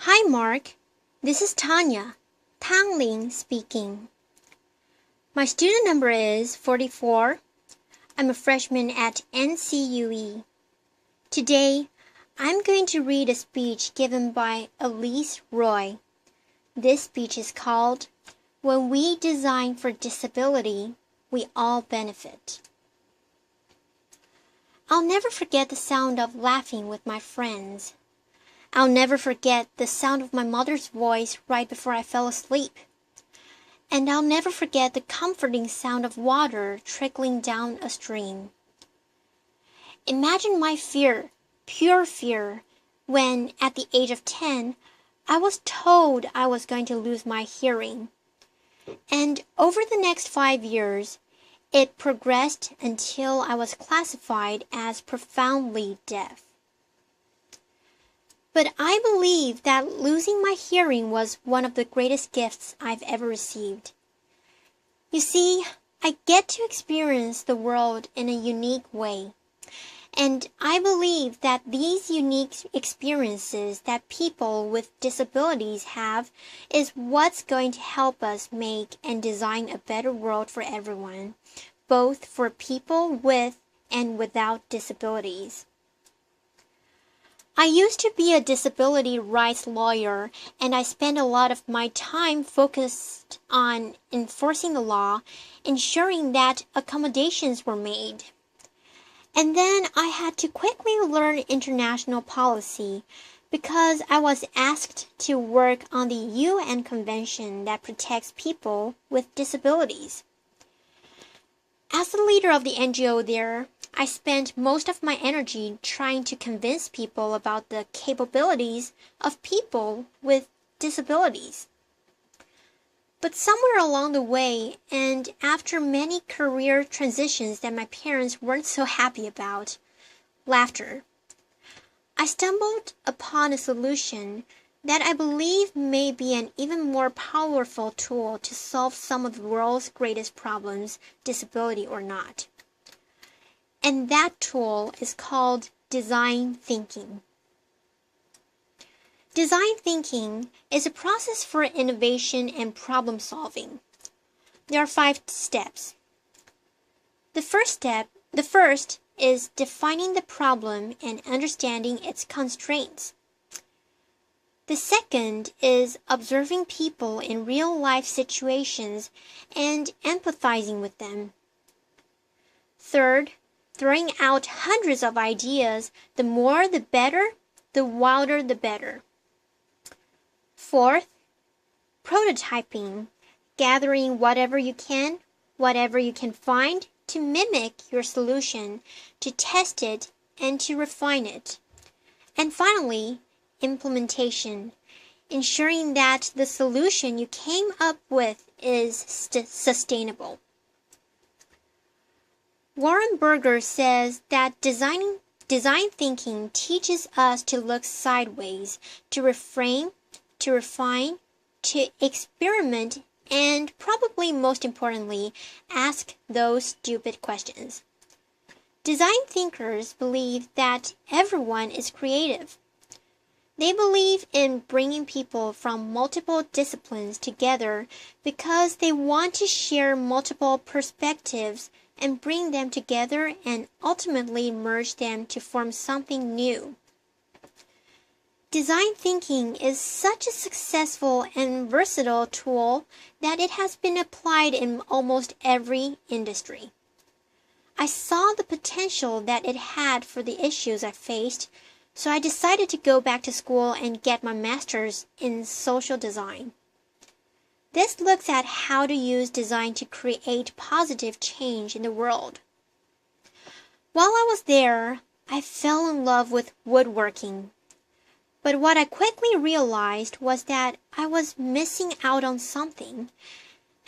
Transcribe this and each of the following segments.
Hi, Mark. This is Tanya, Tang Ling speaking. My student number is 44. I'm a freshman at NCUE. Today, I'm going to read a speech given by Elise Roy. This speech is called, "When we design for disability, we all benefit." I'll never forget the sound of laughing with my friends. I'll never forget the sound of my mother's voice right before I fell asleep. And I'll never forget the comforting sound of water trickling down a stream. Imagine my fear, pure fear, when, at the age of 10, I was told I was going to lose my hearing. And over the next 5 years, it progressed until I was classified as profoundly deaf. But I believe that losing my hearing was one of the greatest gifts I've ever received. You see, I get to experience the world in a unique way. And I believe that these unique experiences that people with disabilities have is what's going to help us make and design a better world for everyone, both for people with and without disabilities. I used to be a disability rights lawyer, and I spent a lot of my time focused on enforcing the law, ensuring that accommodations were made. And then I had to quickly learn international policy because I was asked to work on the UN Convention that protects people with disabilities. As the leader of the NGO there, I spent most of my energy trying to convince people about the capabilities of people with disabilities. But somewhere along the way, and after many career transitions that my parents weren't so happy about, laughter, I stumbled upon a solution that I believe may be an even more powerful tool to solve some of the world's greatest problems, disability or not. And that tool is called design thinking. Design thinking is a process for innovation and problem solving. There are 5 steps. The first is defining the problem and understanding its constraints. The second is observing people in real-life situations and empathizing with them. Third, throwing out hundreds of ideas, the more the better, the wilder the better. Fourth, prototyping, gathering whatever you can find to mimic your solution, to test it, and to refine it. And finally, implementation, ensuring that the solution you came up with is sustainable. Warren Berger says that design thinking teaches us to look sideways, to reframe, to refine, to experiment, and probably most importantly, ask those stupid questions. Design thinkers believe that everyone is creative. They believe in bringing people from multiple disciplines together because they want to share multiple perspectives and bring them together and ultimately merge them to form something new. Design thinking is such a successful and versatile tool that it has been applied in almost every industry. I saw the potential that it had for the issues I faced, so I decided to go back to school and get my master's in social design. This looks at how to use design to create positive change in the world. While I was there, I fell in love with woodworking. But what I quickly realized was that I was missing out on something.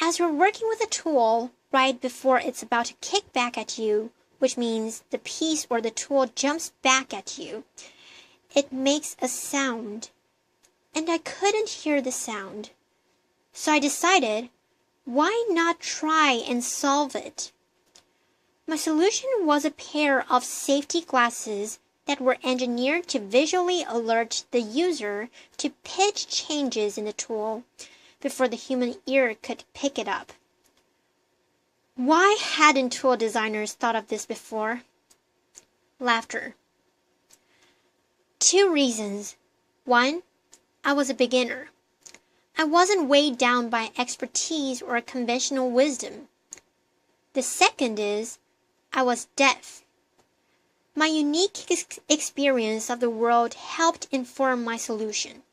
As you're working with a tool, right before it's about to kick back at you, which means the piece or the tool jumps back at you, it makes a sound. And I couldn't hear the sound. So I decided, why not try and solve it? My solution was a pair of safety glasses that were engineered to visually alert the user to pitch changes in the tool before the human ear could pick it up. Why hadn't tool designers thought of this before? Laughter. 2 reasons. 1, I was a beginner. I wasn't weighed down by expertise or conventional wisdom. The second is, I was deaf. My unique experience of the world helped inform my solution.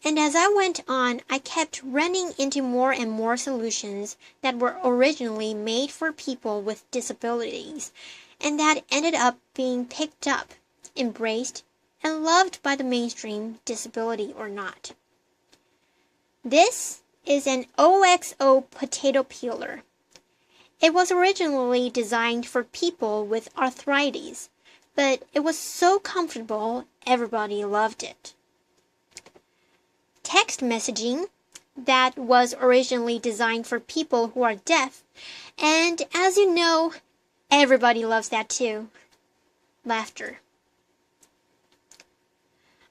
And as I went on, I kept running into more and more solutions that were originally made for people with disabilities, and that ended up being picked up, embraced, and loved by the mainstream, disability or not. This is an OXO potato peeler. It was originally designed for people with arthritis, but it was so comfortable, everybody loved it. Text messaging that was originally designed for people who are deaf, and as you know, everybody loves that too. Laughter.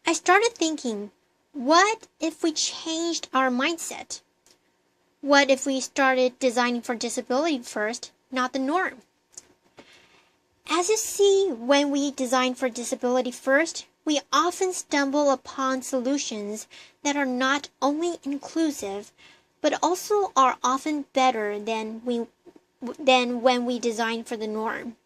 I started thinking, what if we changed our mindset? What if we started designing for disability first, not the norm? As you see, when we design for disability first, we often stumble upon solutions that are not only inclusive, but also are often better than when we design for the norm.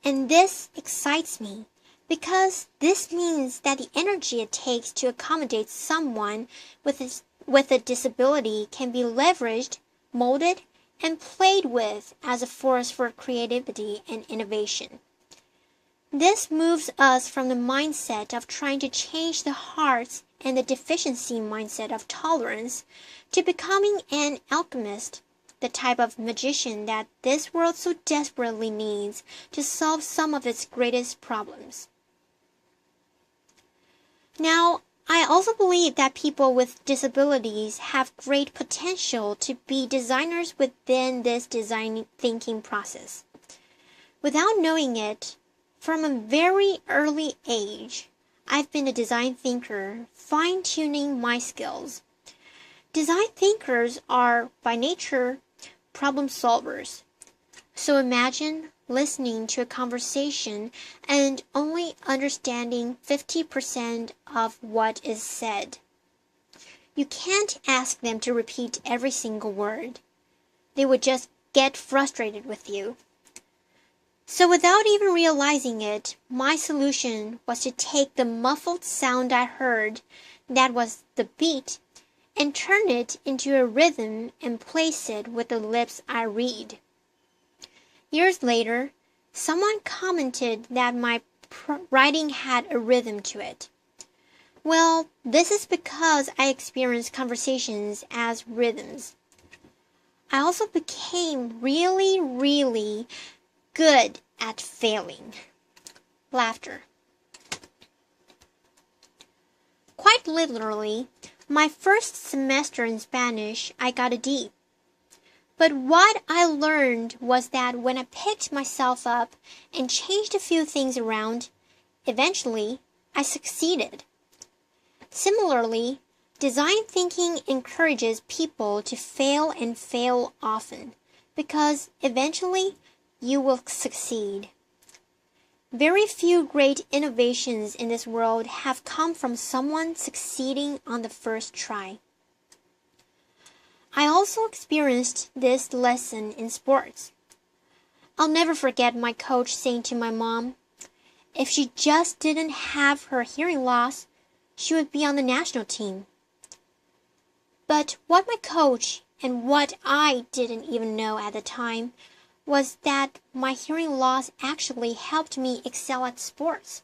And this excites me, because this means that the energy it takes to accommodate someone with a disability can be leveraged, molded, and played with as a force for creativity and innovation. This moves us from the mindset of trying to change the hearts and the deficiency mindset of tolerance to becoming an alchemist, the type of magician that this world so desperately needs to solve some of its greatest problems. Now, I also believe that people with disabilities have great potential to be designers within this design thinking process. Without knowing it, from a very early age, I've been a design thinker, fine-tuning my skills. Design thinkers are, by nature, problem solvers. So imagine listening to a conversation and only understanding 50% of what is said. You can't ask them to repeat every single word. They would just get frustrated with you. So without even realizing it, my solution was to take the muffled sound I heard, that was the beat, and turn it into a rhythm and place it with the lips I read. Years later, someone commented that my writing had a rhythm to it. Well, this is because I experienced conversations as rhythms. I also became really good at failing. Laughter. Quite literally, my first semester in Spanish, I got a D. But what I learned was that when I picked myself up and changed a few things around, eventually I succeeded. Similarly, design thinking encourages people to fail and fail often, because eventually you will succeed. Very few great innovations in this world have come from someone succeeding on the first try. I also experienced this lesson in sports. I'll never forget my coach saying to my mom, if she just didn't have her hearing loss, she would be on the national team. But what my coach and what I didn't even know at the time was that my hearing loss actually helped me excel at sports.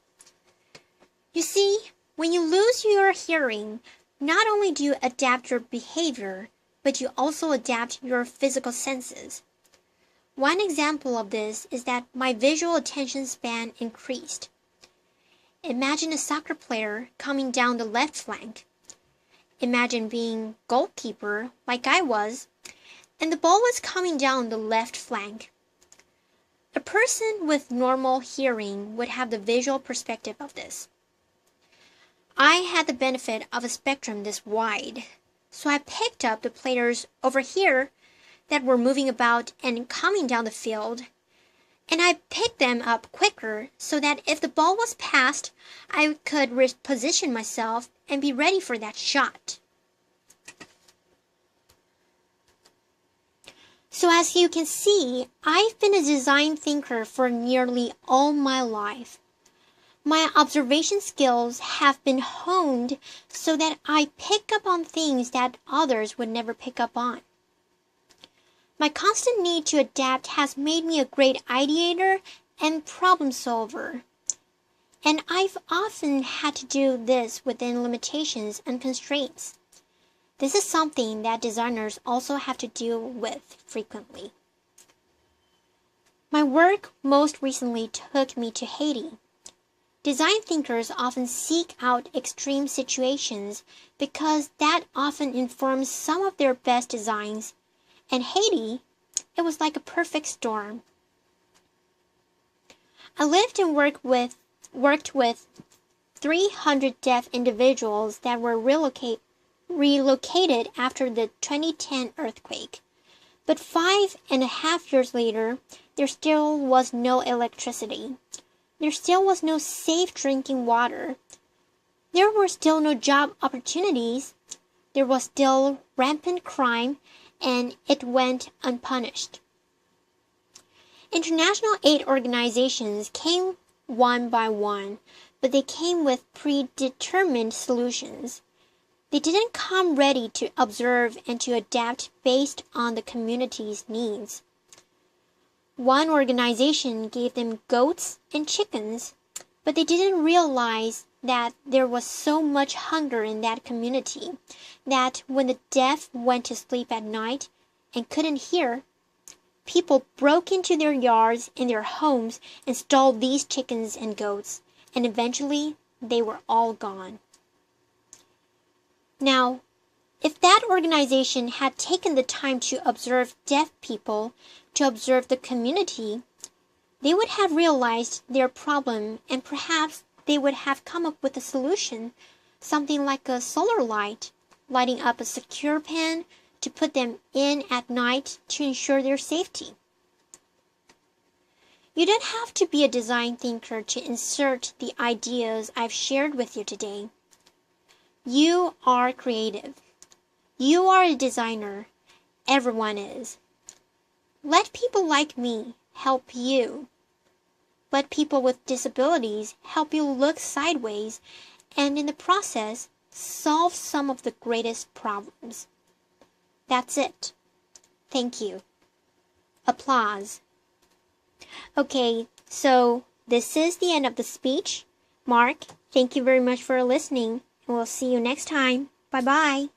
You see, when you lose your hearing, not only do you adapt your behavior, but you also adapt your physical senses. One example of this is that my visual attention span increased. Imagine a soccer player coming down the left flank. Imagine being goalkeeper like I was, and the ball was coming down the left flank. A person with normal hearing would have the visual perspective of this. I had the benefit of a spectrum this wide, so I picked up the players over here that were moving about and coming down the field, and I picked them up quicker so that if the ball was passed, I could reposition myself and be ready for that shot. So as you can see, I've been a design thinker for nearly all my life. My observation skills have been honed so that I pick up on things that others would never pick up on. My constant need to adapt has made me a great ideator and problem solver. And I've often had to do this within limitations and constraints. This is something that designers also have to deal with frequently. My work most recently took me to Haiti. Design thinkers often seek out extreme situations because that often informs some of their best designs. And Haiti, it was like a perfect storm. I lived and worked with 300 deaf individuals that were relocated after the 2010 earthquake. But 5.5 years later, there still was no electricity. There still was no safe drinking water. There were still no job opportunities. There was still rampant crime, and it went unpunished. International aid organizations came one by one, but they came with predetermined solutions. They didn't come ready to observe and to adapt based on the community's needs. One organization gave them goats and chickens, but they didn't realize that there was so much hunger in that community that when the deaf went to sleep at night and couldn't hear, people broke into their yards and their homes and stole these chickens and goats, and eventually they were all gone. Now, if that organization had taken the time to observe deaf people, to observe the community, they would have realized their problem and perhaps they would have come up with a solution, something like a solar light, lighting up a secure pen to put them in at night to ensure their safety. You don't have to be a design thinker to insert the ideas I've shared with you today. You are creative. You are a designer. Everyone is. Let people like me help you. Let people with disabilities help you look sideways and in the process solve some of the greatest problems. That's it. Thank you. Applause. Okay, so this is the end of the speech. Mark, thank you very much for listening, and we'll see you next time. Bye-bye.